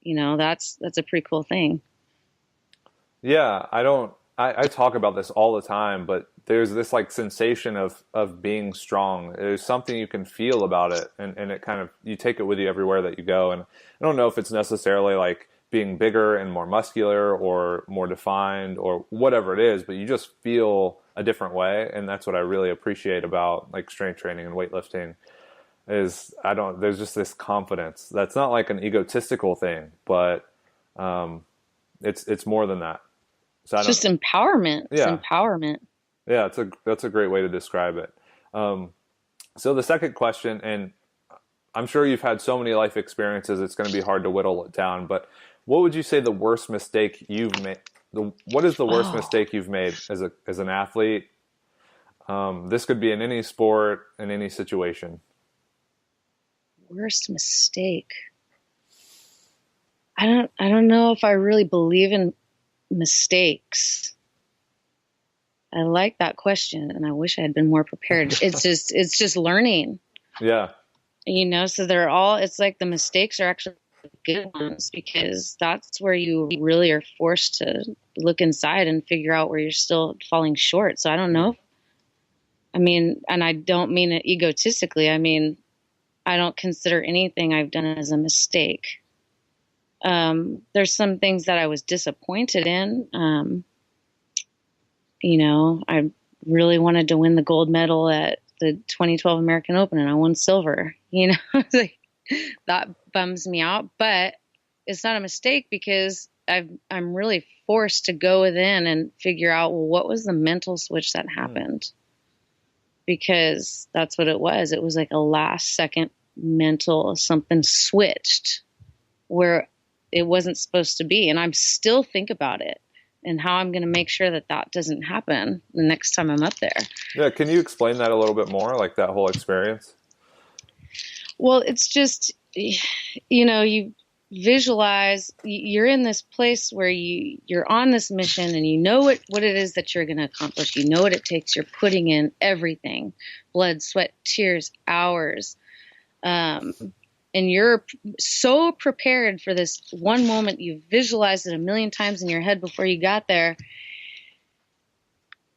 That's a pretty cool thing. Yeah, I talk about this all the time, but there's this like sensation of being strong. There's something you can feel about it, and it kind of, you take it with you everywhere that you go. And I don't know if it's necessarily like being bigger and more muscular or more defined or whatever it is, but you just feel a different way. And that's what I really appreciate about like strength training and weightlifting is there's just this confidence. That's not like an egotistical thing, but it's more than that. So it's just empowerment. It's empowerment. Yeah, that's a great way to describe it. So the second question, and I'm sure you've had so many life experiences, it's going to be hard to whittle it down, but what would you say the worst mistake you've made? What is the worst mistake you've made as an athlete? This could be in any sport, in any situation. Worst mistake. I don't know if I really believe in mistakes. I like that question, and I wish I had been more prepared. It's just learning. Yeah. So it's like the mistakes are actually good ones, because that's where you really are forced to look inside and figure out where you're still falling short. So I don't know. And I don't mean it egotistically. I don't consider anything I've done as a mistake. There's some things that I was disappointed in. I really wanted to win the gold medal at the 2012 American Open, and I won silver. That bums me out, but it's not a mistake, because I'm really forced to go within and figure out, well, what was the mental switch that happened? Because that's what it was. It was like a last second mental, something switched where it wasn't supposed to be. And I'm still think about it and how I'm going to make sure that doesn't happen the next time I'm up there. Yeah. Can you explain that a little bit more, like that whole experience? Well, it's just, you visualize, you're in this place where you're on this mission, and you know what it is that you're going to accomplish. You know what it takes. You're putting in everything, blood, sweat, tears, hours. And and you're so prepared for this one moment, you've visualized it a million times in your head before you got there,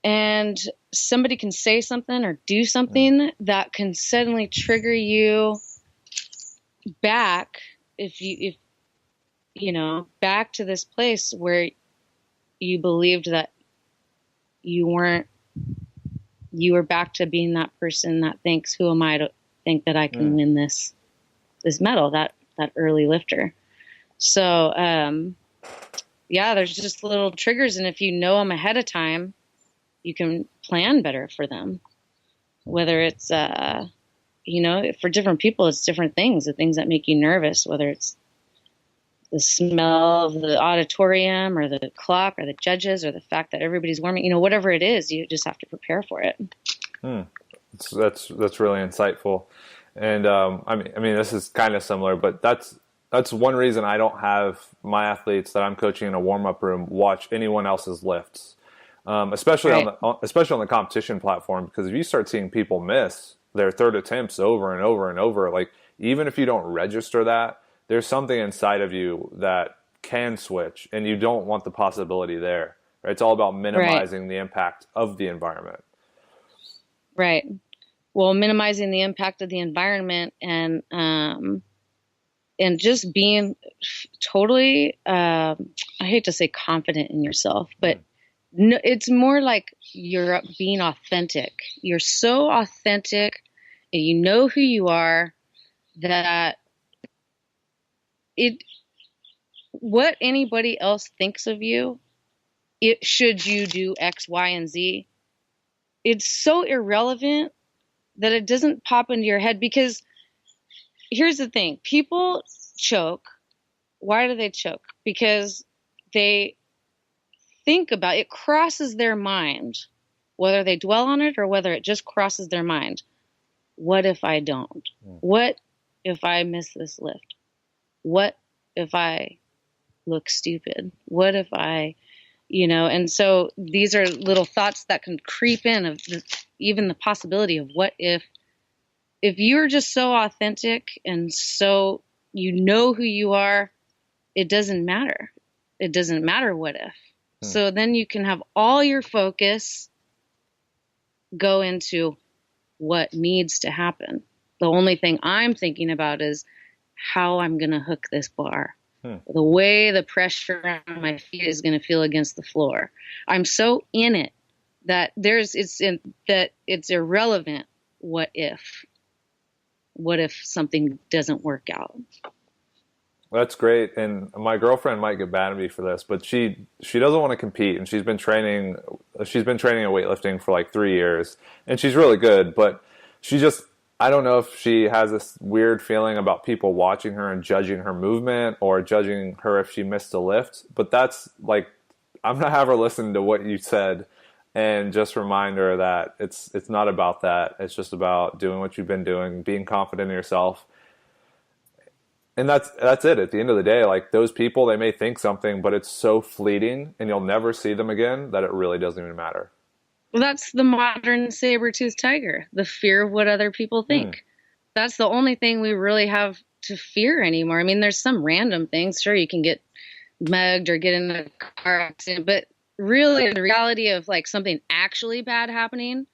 and somebody can say something or do something that can suddenly trigger you back, if you know, back to this place where you believed that you were back to being that person that thinks, who am I to think that I can win this medal, that early lifter. So, yeah, there's just little triggers. And if you know them ahead of time, you can plan better for them. Whether it's, you know, for different people, it's different things, the things that make you nervous, whether it's the smell of the auditorium or the clock or the judges or the fact that everybody's warming, you know, whatever it is, you just have to prepare for it. That's really insightful. And I mean, this is kind of similar, but that's one reason I don't have my athletes that I'm coaching in a warm-up room watch anyone else's lifts, especially Right. especially on the competition platform, because if you start seeing people miss their third attempts over and over and over, like, even if you don't register that, there's something inside of you that can switch, and you don't want the possibility there. Right? It's all about minimizing the impact of the environment. Right. Well, minimizing the impact of the environment and just being totally, I hate to say confident in yourself, but no, it's more like you're being authentic. You're so authentic and you know who you are, that what anybody else thinks of you, should you do X, Y, and Z, it's so irrelevant that it doesn't pop into your head. Because here's the thing, people choke. Why do they choke? Because they think about it, crosses their mind, whether they dwell on it or whether it just crosses their mind. What if I don't? What if I miss this lift? What if I look stupid? What if I, you know? And so these are little thoughts that can creep in, of even the possibility of what if you're just so authentic and so you know who you are, it doesn't matter. It doesn't matter what if. So then you can have all your focus go into what needs to happen. The only thing I'm thinking about is how I'm going to hook this bar. The way the pressure on my feet is going to feel against the floor. I'm so in it that it's irrelevant what if something doesn't work out. That's great. And my girlfriend might get mad at me for this, but she doesn't want to compete, and she's been training in weightlifting for like 3 years, and she's really good, but I don't know if she has this weird feeling about people watching her and judging her movement or judging her if she missed a lift. But that's like, I'm going to have her listen to what you said and just remind her that it's not about that. It's just about doing what you've been doing, being confident in yourself. And that's it. At the end of the day, like, those people, they may think something, but it's so fleeting and you'll never see them again that it really doesn't even matter. Well, that's the modern saber-toothed tiger, the fear of what other people think. That's the only thing we really have to fear anymore. I mean, there's some random things. Sure, you can get mugged or get in a car accident, but really the reality of like something actually bad happening,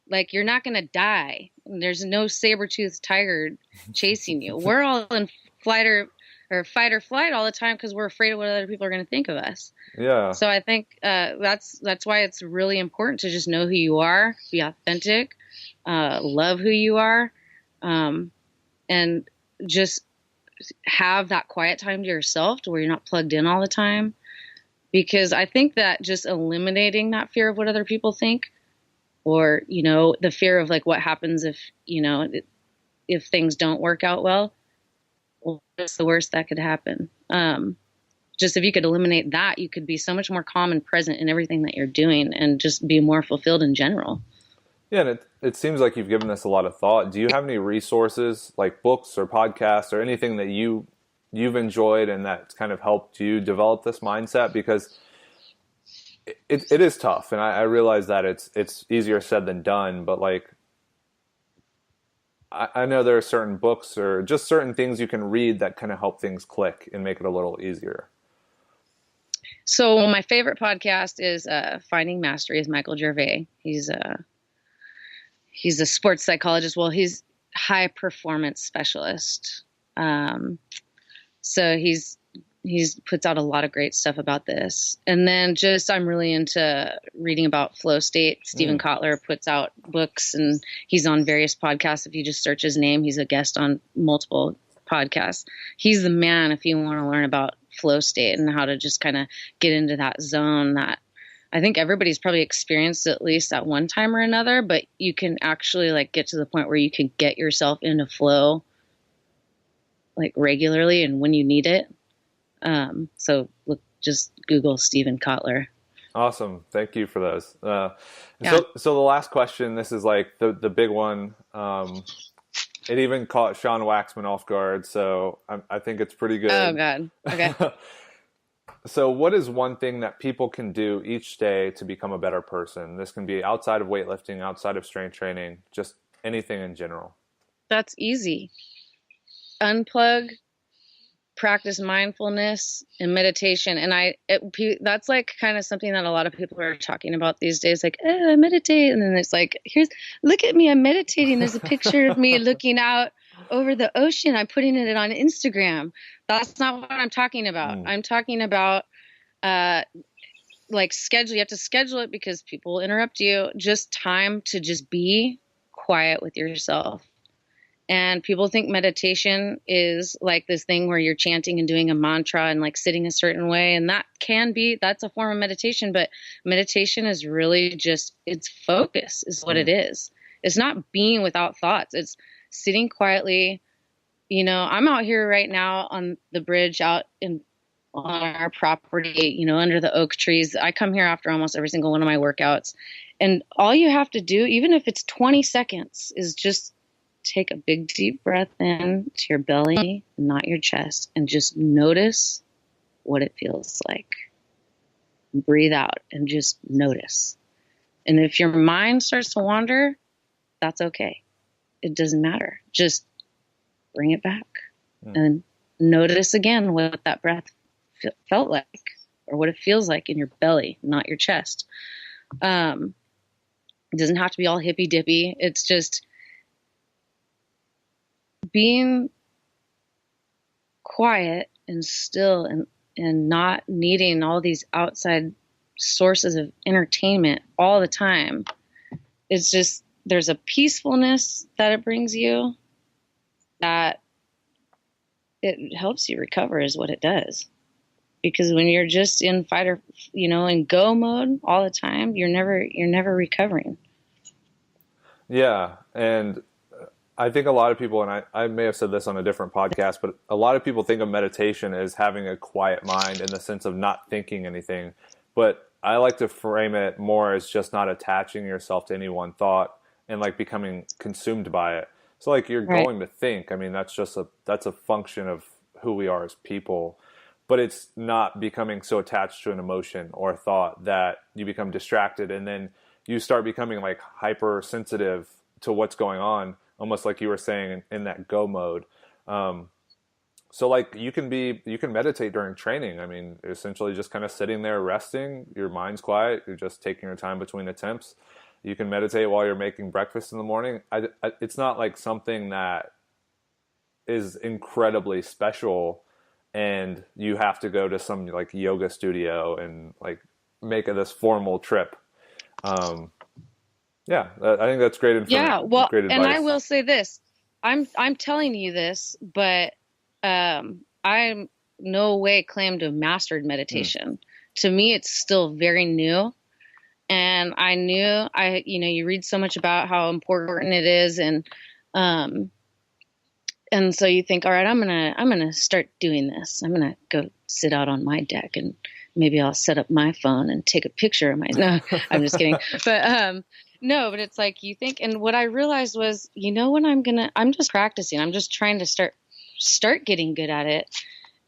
like, you're not going to die. There's no saber-toothed tiger chasing you. We're all in fight or flight all the time because we're afraid of what other people are going to think of us. Yeah. So I think that's why it's really important to just know who you are, be authentic, love who you are, and just have that quiet time to yourself to where you're not plugged in all the time. Because I think that just eliminating that fear of what other people think, or, you know, the fear of like what happens if, you know, if things don't work out well, what's the worst that could happen? Just if you could eliminate that, you could be so much more calm and present in everything that you're doing and just be more fulfilled in general. Yeah, and it seems like you've given this a lot of thought. Do you have any resources, like books or podcasts or anything that you've enjoyed and that's kind of helped you develop this mindset? Because it is tough, and I realize that it's easier said than done, but like, I know there are certain books or just certain things you can read that kind of help things click and make it a little easier. So my favorite podcast is Finding Mastery with Michael Gervais. He's a sports psychologist. Well, he's high performance specialist. So he's puts out a lot of great stuff about this. And then I'm really into reading about flow state. Stephen Kotler puts out books, and he's on various podcasts. If you just search his name, he's a guest on multiple podcasts. He's the man if you want to learn about flow state and how to just kind of get into that zone that I think everybody's probably experienced at least at one time or another, but you can actually like get to the point where you can get yourself into flow like regularly and when you need it. So look, just Google Stephen Kotler. Awesome. Thank you for those. So the last question, this is like the big one. It even caught Sean Waxman off guard. So I think it's pretty good. Oh God. Okay. So what is one thing that people can do each day to become a better person? This can be outside of weightlifting, outside of strength training, just anything in general. That's easy. Unplug, practice mindfulness and meditation. And that's like kind of something that a lot of people are talking about these days. Like, I meditate. And then it's like, look at me, I'm meditating. There's a picture of me looking out over the ocean. I'm putting it on Instagram. That's not what I'm talking about. I'm talking about, like schedule. You have to schedule it because people interrupt you. Just time to just be quiet with yourself. And people think meditation is like this thing where you're chanting and doing a mantra and like sitting a certain way. And that's a form of meditation, but meditation is really just, it's focus is what it is. It's not being without thoughts. It's sitting quietly. You know, I'm out here right now on the bridge out on our property, you know, under the oak trees. I come here after almost every single one of my workouts. And all you have to do, even if it's 20 seconds, is just take a big deep breath in to your belly, not your chest, and just notice what it feels like. Breathe out and just notice. And if your mind starts to wander, that's okay. It doesn't matter. Just bring it back and notice again what that breath felt like or what it feels like in your belly, not your chest. It doesn't have to be all hippy dippy. It's just being quiet and still and not needing all these outside sources of entertainment all the time. It's just, there's a peacefulness that it brings you that it helps you recover is what it does. Because when you're just in fight or, in go mode all the time, you're never recovering. Yeah. And I think a lot of people, and I may have said this on a different podcast, but a lot of people think of meditation as having a quiet mind in the sense of not thinking anything. But I like to frame it more as just not attaching yourself to any one thought and like becoming consumed by it. So like you're going to think, I mean, that's a function of who we are as people, but it's not becoming so attached to an emotion or a thought that you become distracted and then you start becoming like hypersensitive to what's going on, almost like you were saying in that go mode. So like you can meditate during training. I mean, essentially just kind of sitting there resting, your mind's quiet, you're just taking your time between attempts. You can meditate while you're making breakfast in the morning. It's not like something that is incredibly special and you have to go to some like yoga studio and like make this formal trip. Yeah, I think that's great information. Yeah, well, great advice. And I will say this, I'm telling you this, but I'm no way claim to have mastered meditation. To me, it's still very new. And I knew you read so much about how important it is. And so you think, all right, I'm going to start doing this. I'm going to go sit out on my deck and maybe I'll set up my phone and take a picture of no, I'm just kidding. But, no, but it's like you think, and what I realized was, when I'm just practicing. I'm just trying to start getting good at it.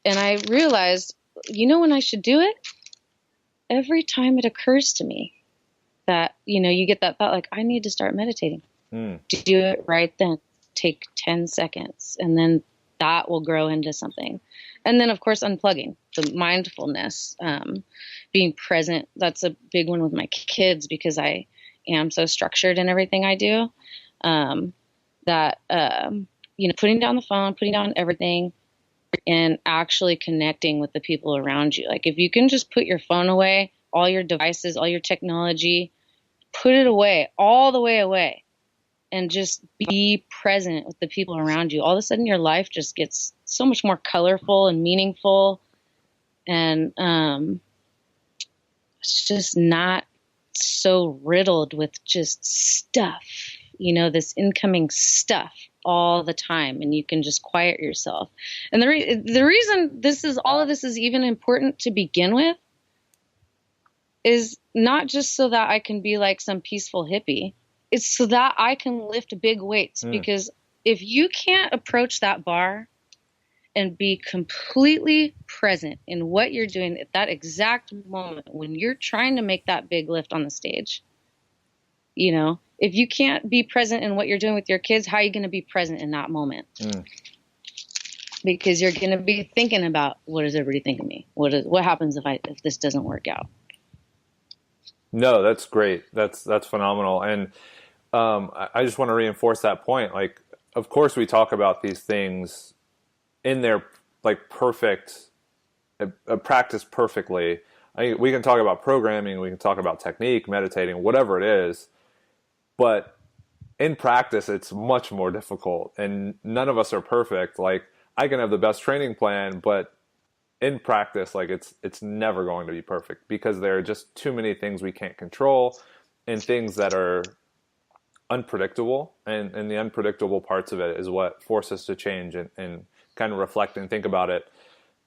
And I realized, when I should do it? Every time it occurs to me that, you get that thought, like, I need to start meditating. Do it right then. take 10 seconds, and then that will grow into something. And then, of course, unplugging, the mindfulness, being present. That's a big one with my kids because I am so structured in everything I do, that, putting down the phone, putting down everything, and actually connecting with the people around you. Like if you can just put your phone away, all your devices, all your technology, put it away, all the way away, and just be present with the people around you. All of a sudden your life just gets so much more colorful and meaningful. And it's just not so riddled with just stuff, this incoming stuff all the time, and you can just quiet yourself. And the reason all of this is even important to begin with is not just so that I can be like some peaceful hippie. It's so that I can lift big weights, because if you can't approach that bar and be completely present in what you're doing at that exact moment when you're trying to make that big lift on the stage, if you can't be present in what you're doing with your kids, how are you going to be present in that moment? Because you're going to be thinking about, what does everybody think of me? What happens if this doesn't work out? No, that's great. That's phenomenal. And I just want to reinforce that point. Like, of course we talk about these things in their like perfect, practice perfectly. We can talk about programming, we can talk about technique, meditating, whatever it is. But in practice, it's much more difficult, and none of us are perfect. Like, I can have the best training plan, but in practice, like it's never going to be perfect, because there are just too many things we can't control, and things that are unpredictable. And the unpredictable parts of it is what force us to change and kind of reflect and think about it.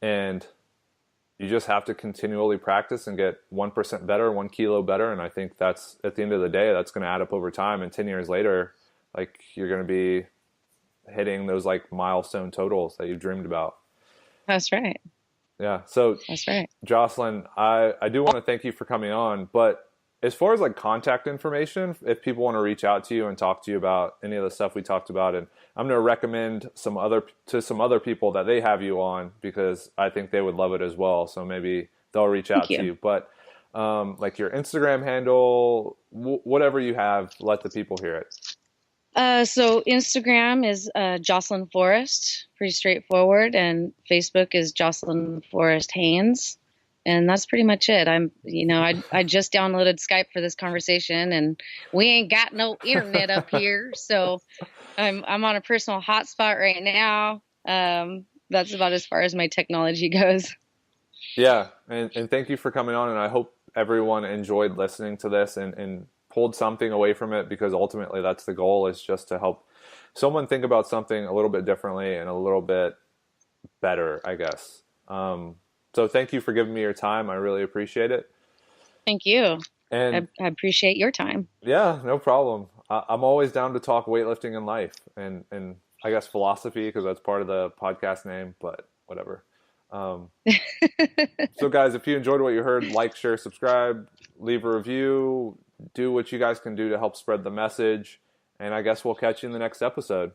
And you just have to continually practice and get 1% better, 1 kilo better. And I think that's, at the end of the day, that's going to add up over time. And 10 years later, like, you're going to be hitting those like milestone totals that you've dreamed about. That's right. Yeah. So that's right. Jocelyn, I do want to thank you for coming on, but as far as like contact information, if people want to reach out to you and talk to you about any of the stuff we talked about, and I'm going to recommend some other people that they have you on, because I think they would love it as well. So maybe they'll reach out to you. But like your Instagram handle, whatever you have, let the people hear it. So Instagram is Jocelyn Forrest, pretty straightforward, and Facebook is Jocelyn Forrest Haynes. And that's pretty much it. I just downloaded Skype for this conversation, and we ain't got no internet up here. So I'm on a personal hotspot right now. That's about as far as my technology goes. Yeah. And thank you for coming on. And I hope everyone enjoyed listening to this and pulled something away from it, because ultimately that's the goal, is just to help someone think about something a little bit differently and a little bit better, I guess. So thank you for giving me your time. I really appreciate it. Thank you. And I appreciate your time. Yeah, no problem. I'm always down to talk weightlifting and life, and I guess philosophy, because that's part of the podcast name, but whatever. So guys, if you enjoyed what you heard, like, share, subscribe, leave a review, do what you guys can do to help spread the message. And I guess we'll catch you in the next episode.